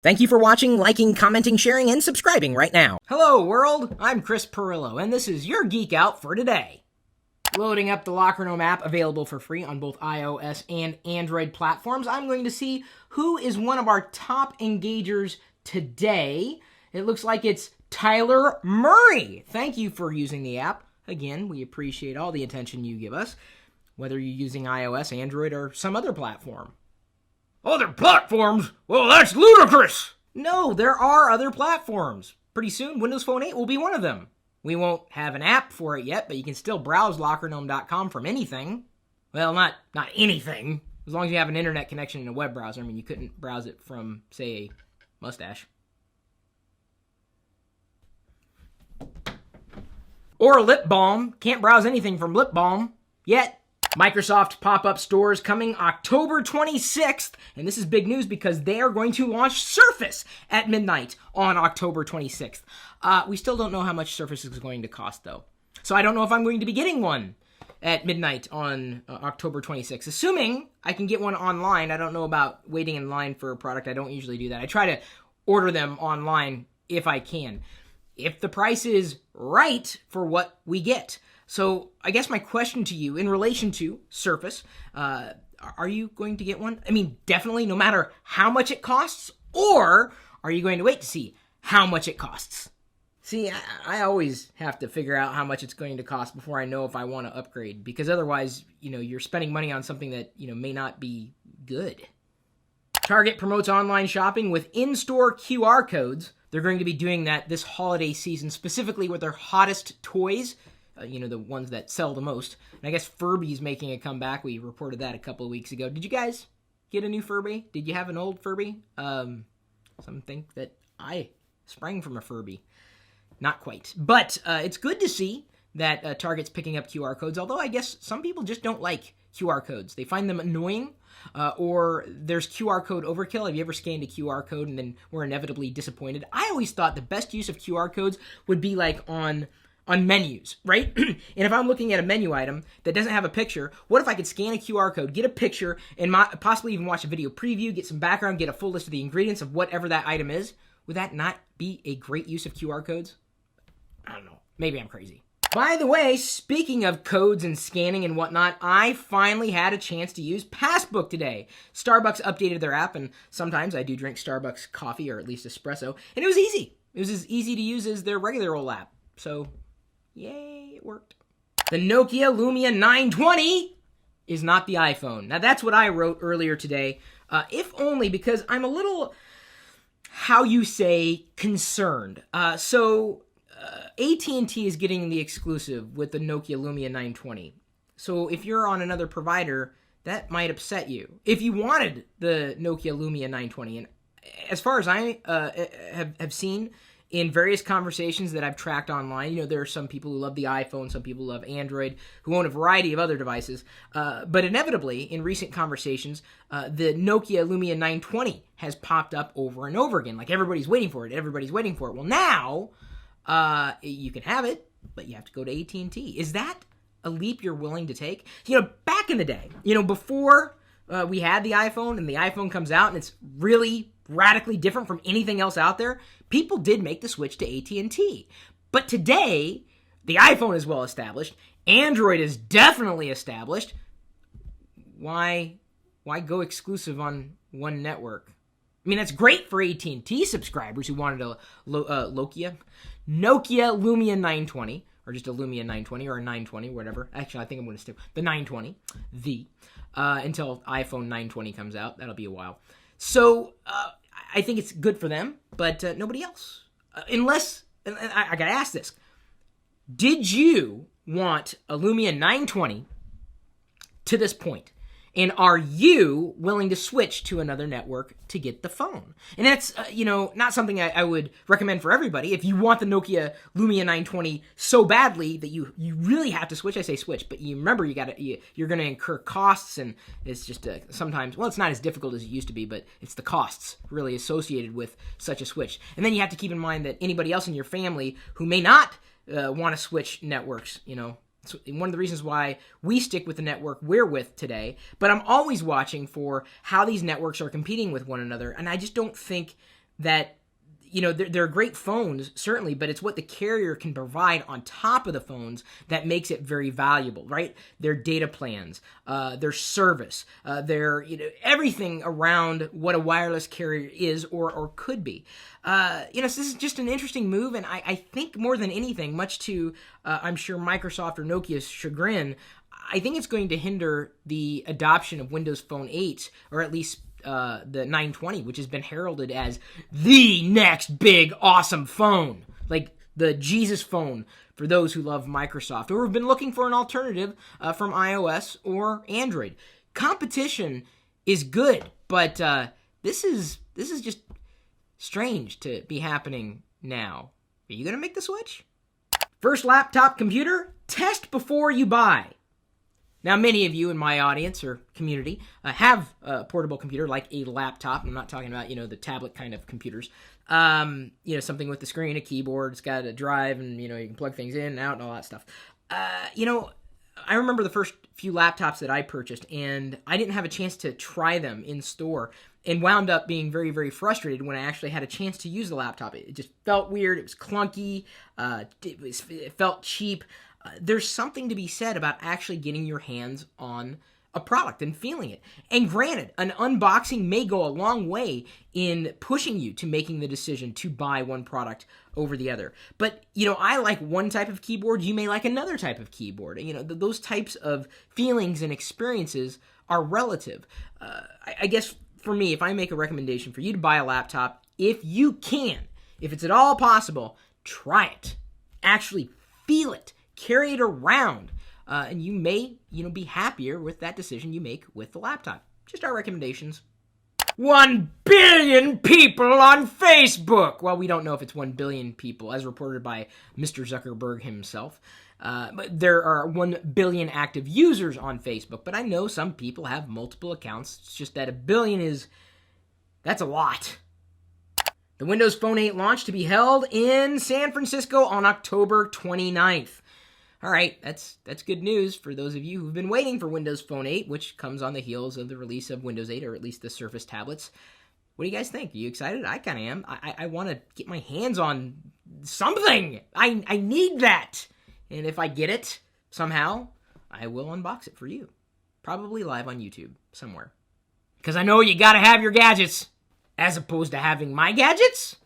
Thank you for watching, liking, commenting, sharing, and subscribing right now. Hello, world. I'm Chris Pirillo, and this is your Geek Out for today. Loading up the Locker Room app, available for free on both iOS and Android platforms. I'm going to see who is one of our top engagers today. It looks like it's Tyler Murray. Thank you for using the app. Again, we appreciate all the attention you give us, whether you're using iOS, Android, or some other platform. Other platforms? Well, that's ludicrous! No, there are other platforms. Pretty soon, Windows Phone 8 will be one of them. We won't have an app for it yet, but you can still browse LockerGnome.com from anything. Well, not anything. As long as you have an internet connection and a web browser. I mean, you couldn't browse it from, say, a mustache. Or a lip balm. Can't browse anything from lip balm yet. Microsoft pop-up stores coming October 26th, and this is big news because they are going to launch Surface at midnight on October 26th. We still don't know how much Surface is going to cost, though. So I don't know if I'm going to be getting one at midnight on October 26th. Assuming I can get one online, I don't know about waiting in line for a product. I don't usually do that. I try to order them online if I can. If the price is right for what we get. So I guess my question to you in relation to Surface, are you going to get one? I mean, definitely no matter how much it costs, or are you going to wait to see how much it costs? See, I always have to figure out how much it's going to cost before I know if I want to upgrade, because otherwise, you're spending money on something that, may not be good. Target promotes online shopping with in-store QR codes. They're going to be doing that this holiday season, specifically with their hottest toys. The ones that sell the most. And I guess Furby's making a comeback. We reported that a couple of weeks ago. Did you guys get a new Furby? Did you have an old Furby? Some think that I sprang from a Furby. Not quite. But it's good to see that Target's picking up QR codes, although I guess some people just don't like QR codes. They find them annoying, or there's QR code overkill. Have you ever scanned a QR code and then were inevitably disappointed? I always thought the best use of QR codes would be like on menus, right? And if I'm looking at a menu item that doesn't have a picture, what if I could scan a QR code, get a picture, and possibly even watch a video preview, get some background, get a full list of the ingredients of whatever that item is? Would that not be a great use of QR codes? I don't know. Maybe I'm crazy. By the way, speaking of codes and scanning and whatnot, I finally had a chance to use Passbook today. Starbucks updated their app, and sometimes I do drink Starbucks coffee, or at least espresso, and it was easy. It was as easy to use as their regular old app. So, yay, it worked. The Nokia Lumia 920 is not the iPhone. Now, that's what I wrote earlier today, if only because I'm a little, concerned. AT&T is getting the exclusive with the Nokia Lumia 920. So if you're on another provider, that might upset you. If you wanted the Nokia Lumia 920, and as far as I have seen in various conversations that I've tracked online, there are some people who love the iPhone, some people who love Android, who own a variety of other devices. But inevitably, in recent conversations, the Nokia Lumia 920 has popped up over and over again. Like, everybody's waiting for it. Well, now, you can have it, but you have to go to AT&T. Is that a leap you're willing to take? Back in the day, before we had the iPhone, and the iPhone comes out and it's really radically different from anything else out there, people did make the switch to AT&T. But today, the iPhone is well established. Android is definitely established. Why go exclusive on one network? I mean, that's great for AT&T subscribers who wanted a Nokia Lumia 920, or just a Lumia 920, or a 920, whatever. Actually, I think I'm going to stick with the 920, until iPhone 920 comes out. That'll be a while. So, I think it's good for them, but nobody else. Unless, and I got to ask this, did you want a Lumia 920 to this point? And are you willing to switch to another network to get the phone? And that's, not something I would recommend for everybody. If you want the Nokia Lumia 920 so badly that you really have to switch, I say switch. But you remember, you're going to incur costs, and it's just sometimes, well, it's not as difficult as it used to be, but it's the costs really associated with such a switch. And then you have to keep in mind that anybody else in your family who may not want to switch networks, It's one of the reasons why we stick with the network we're with today. But I'm always watching for how these networks are competing with one another. And I just don't think that, they're great phones, certainly, but it's what the carrier can provide on top of the phones that makes it very valuable, right? Their data plans, their service, their, everything around what a wireless carrier is or could be. So this is just an interesting move, and I think more than anything, much to, I'm sure, Microsoft or Nokia's chagrin, I think it's going to hinder the adoption of Windows Phone 8, or at least the 920, which has been heralded as the next big awesome phone, like the Jesus phone for those who love Microsoft or have been looking for an alternative from iOS or Android. Competition is good, but this is just strange to be happening now. Are you gonna make the switch? First laptop computer, test before you buy. Now, many of you in my audience or community have a portable computer like a laptop. I'm not talking about, the tablet kind of computers. Something with the screen, a keyboard, it's got a drive, and, you can plug things in and out and all that stuff. I remember the first few laptops that I purchased, and I didn't have a chance to try them in store and wound up being very, very frustrated when I actually had a chance to use the laptop. It just felt weird. It was clunky. It felt cheap. There's something to be said about actually getting your hands on a product and feeling it. And granted, an unboxing may go a long way in pushing you to making the decision to buy one product over the other. But, I like one type of keyboard, you may like another type of keyboard. Those types of feelings and experiences are relative. I guess for me, if I make a recommendation for you to buy a laptop, if you can, if it's at all possible, try it. Actually feel it. Carry it around, and you may, be happier with that decision you make with the laptop. Just our recommendations. 1 billion people on Facebook! Well, we don't know if it's 1 billion people, as reported by Mr. Zuckerberg himself. But there are 1 billion active users on Facebook, but I know some people have multiple accounts. It's just that 1 billion that's a lot. The Windows Phone 8 launch to be held in San Francisco on October 29th. All right, that's good news for those of you who've been waiting for Windows Phone 8, which comes on the heels of the release of Windows 8, or at least the Surface tablets. What do you guys think? Are you excited? I kind of am. I want to get my hands on something. I need that. And if I get it somehow, I will unbox it for you. Probably live on YouTube somewhere. Because I know you got to have your gadgets, as opposed to having my gadgets.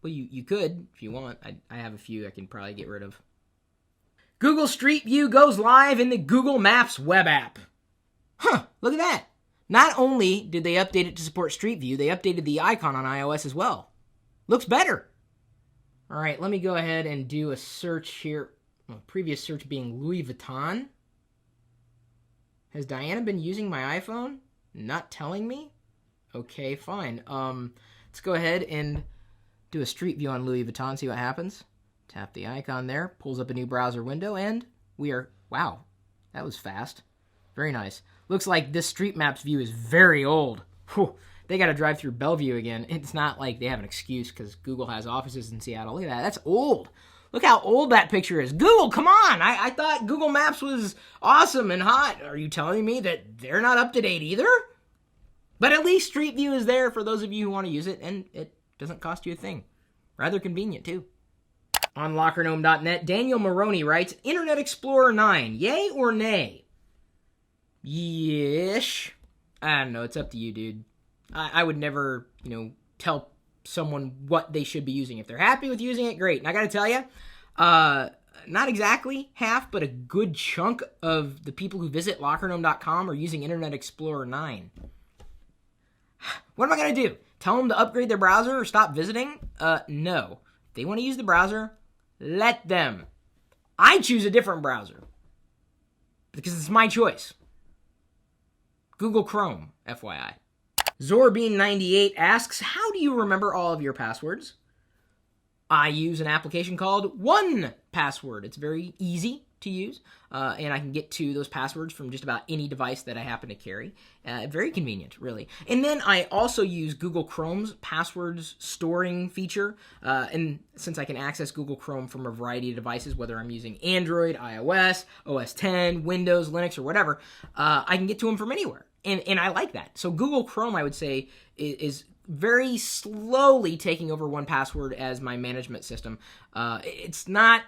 Well, you could if you want. I have a few I can probably get rid of. Google Street View goes live in the Google Maps web app. Look at that. Not only did they update it to support Street View, they updated the icon on iOS as well. Looks better. All right, let me go ahead and do a search here. Well, previous search being Louis Vuitton. Has Diana been using my iPhone? Not telling me? Okay, fine. Let's go ahead and do a Street View on Louis Vuitton, see what happens. Tap the icon there, pulls up a new browser window, and we are... Wow, that was fast. Very nice. Looks like this Street Maps view is very old. Whew, they got to drive through Bellevue again. It's not like they have an excuse because Google has offices in Seattle. Look at that. That's old. Look how old that picture is. Google, come on. I thought Google Maps was awesome and hot. Are you telling me that they're not up to date either? But at least Street View is there for those of you who want to use it, and it doesn't cost you a thing. Rather convenient, too. On LockerGnome.net, DanielMoroni writes, Internet Explorer 9, yay or nay? Yeesh. I don't know, it's up to you, dude. I would never, tell someone what they should be using. If they're happy with using it, great. And I gotta tell you, not exactly half, but a good chunk of the people who visit LockerGnome.com are using Internet Explorer 9. What am I gonna do? Tell them to upgrade their browser or stop visiting? No. If they want to use the browser, let them. I choose a different browser because it's my choice. Google Chrome, FYI. Zorbean98 asks, how do you remember all of your passwords? I use an application called 1Password. It's very easy to use, and I can get to those passwords from just about any device that I happen to carry. Very convenient, really. And then I also use Google Chrome's passwords storing feature, and since I can access Google Chrome from a variety of devices, whether I'm using Android, iOS, OS X, Windows, Linux, or whatever, I can get to them from anywhere. And I like that. So Google Chrome, I would say, is very slowly taking over 1Password as my management system. It's not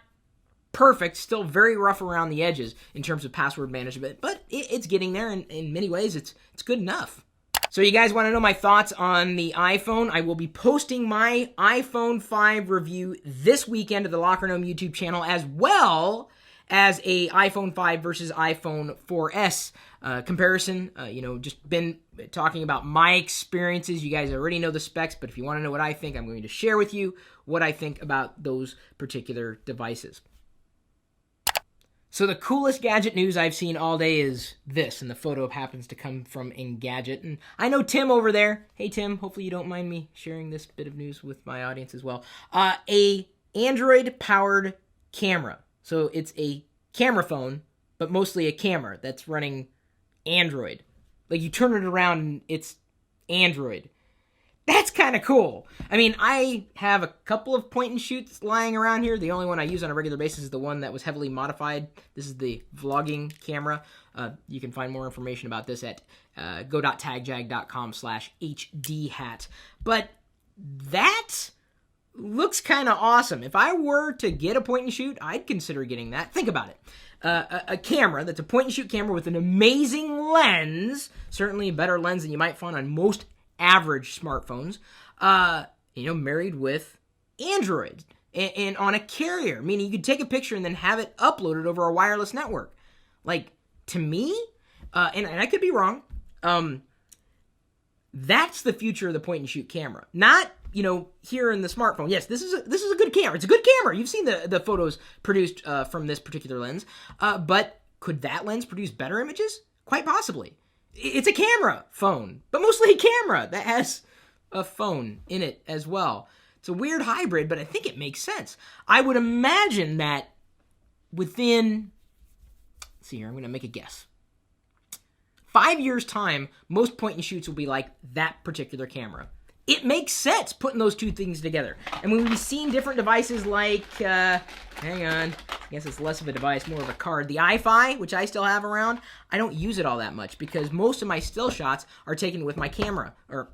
perfect, still very rough around the edges in terms of password management, but it's getting there, and in many ways it's good enough. So you guys want to know my thoughts on the iPhone? I will be posting my iPhone 5 review this weekend to the Locker Gnome YouTube channel, as well as a iPhone 5 versus iPhone 4S comparison. Just been talking about my experiences. You guys already know the specs, but if you want to know what I think, I'm going to share with you what I think about those particular devices. So the coolest gadget news I've seen all day is this, and the photo happens to come from Gadget. And I know Tim over there. Hey, Tim, hopefully you don't mind me sharing this bit of news with my audience as well. A Android-powered camera. So it's a camera phone, but mostly a camera that's running Android. Like, you turn it around and it's Android. That's kind of cool. I mean, I have a couple of point-and-shoots lying around here. The only one I use on a regular basis is the one that was heavily modified. This is the vlogging camera. You can find more information about this at go.tagjag.com/hdhat. But that looks kind of awesome. If I were to get a point-and-shoot, I'd consider getting that. Think about it. A camera that's a point-and-shoot camera with an amazing lens, certainly a better lens than you might find on most average smartphones, married with Android and on a carrier, meaning you could take a picture and then have it uploaded over a wireless network. Like, to me, and I could be wrong, that's the future of the point-and-shoot camera. Not, here in the smartphone. Yes, this is a good camera. It's a good camera. You've seen the photos produced from this particular lens. But could that lens produce better images? Quite possibly. It's a camera phone, but mostly a camera that has a phone in it as well. It's a weird hybrid, but I think it makes sense. I would imagine that within, let's see here, I'm going to make a guess. 5 years' time, most point-and-shoots will be like that particular camera. It makes sense putting those two things together. And when we've seen different devices like, hang on, I guess it's less of a device, more of a card. The iFi, which I still have around, I don't use it all that much because most of my still shots are taken with my camera, or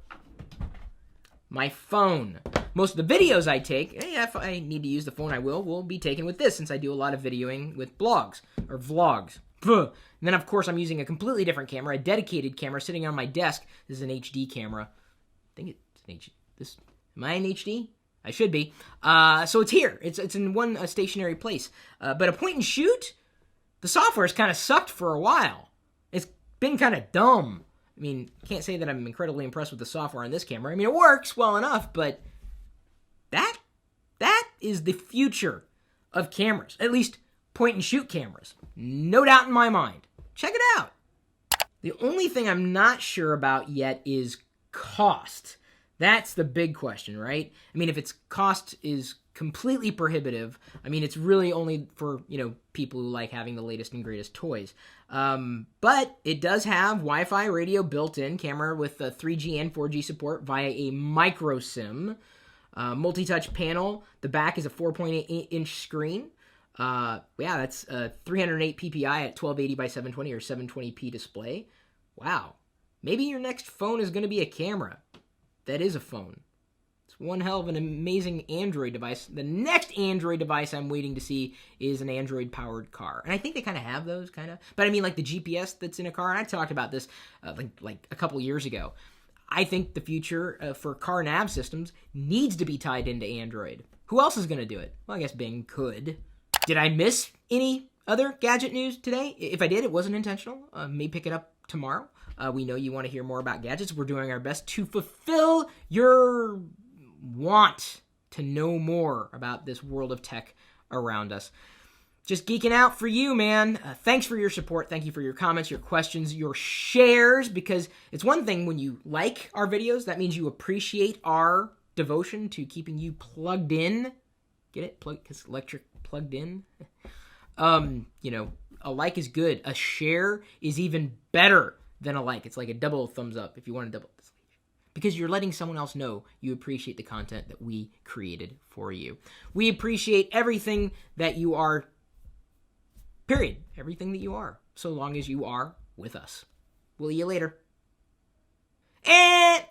my phone. Most of the videos I take, if I need to use the phone, I will be taken with this, since I do a lot of videoing with blogs, or vlogs. And then, of course, I'm using a completely different camera, a dedicated camera sitting on my desk. This is an HD camera. I think it's an HD. Am I in HD? I should be. So it's here. It's in one stationary place. But a point and shoot, the software's kind of sucked for a while. It's been kind of dumb. I mean, can't say that I'm incredibly impressed with the software on this camera. I mean, it works well enough, but that is the future of cameras. At least point and shoot cameras. No doubt in my mind. Check it out. The only thing I'm not sure about yet is cost. That's the big question, right? I mean, if its cost is completely prohibitive, I mean, it's really only for, people who like having the latest and greatest toys. But it does have Wi-Fi radio built in, camera with 3G and 4G support via a micro SIM, multi-touch panel. The back is a 4.8-inch screen. That's 308 ppi at 1280 by 720 or 720p display. Wow. Maybe your next phone is going to be a camera. That is a phone. It's one hell of an amazing Android device. The next Android device I'm waiting to see is an Android-powered car. And I think they kind of have those, But I mean, like the GPS that's in a car. And I talked about this like a couple years ago. I think the future for car nav systems needs to be tied into Android. Who else is going to do it? Well, I guess Bing could. Did I miss any other gadget news today? If I did, it wasn't intentional. May pick it up tomorrow. We know you want to hear more about gadgets. We're doing our best to fulfill your want to know more about this world of tech around us. Just geeking out for you, man. Thanks for your support. Thank you for your comments, your questions, your shares, because it's one thing when you like our videos. That means you appreciate our devotion to keeping you plugged in. Get it? Because electric plugged in. A like is good. A share is even better than a like. It's like a double thumbs up if you want to double this. Because you're letting someone else know you appreciate the content that we created for you. We appreciate everything that you are, period. Everything that you are, so long as you are with us. We'll see you later. And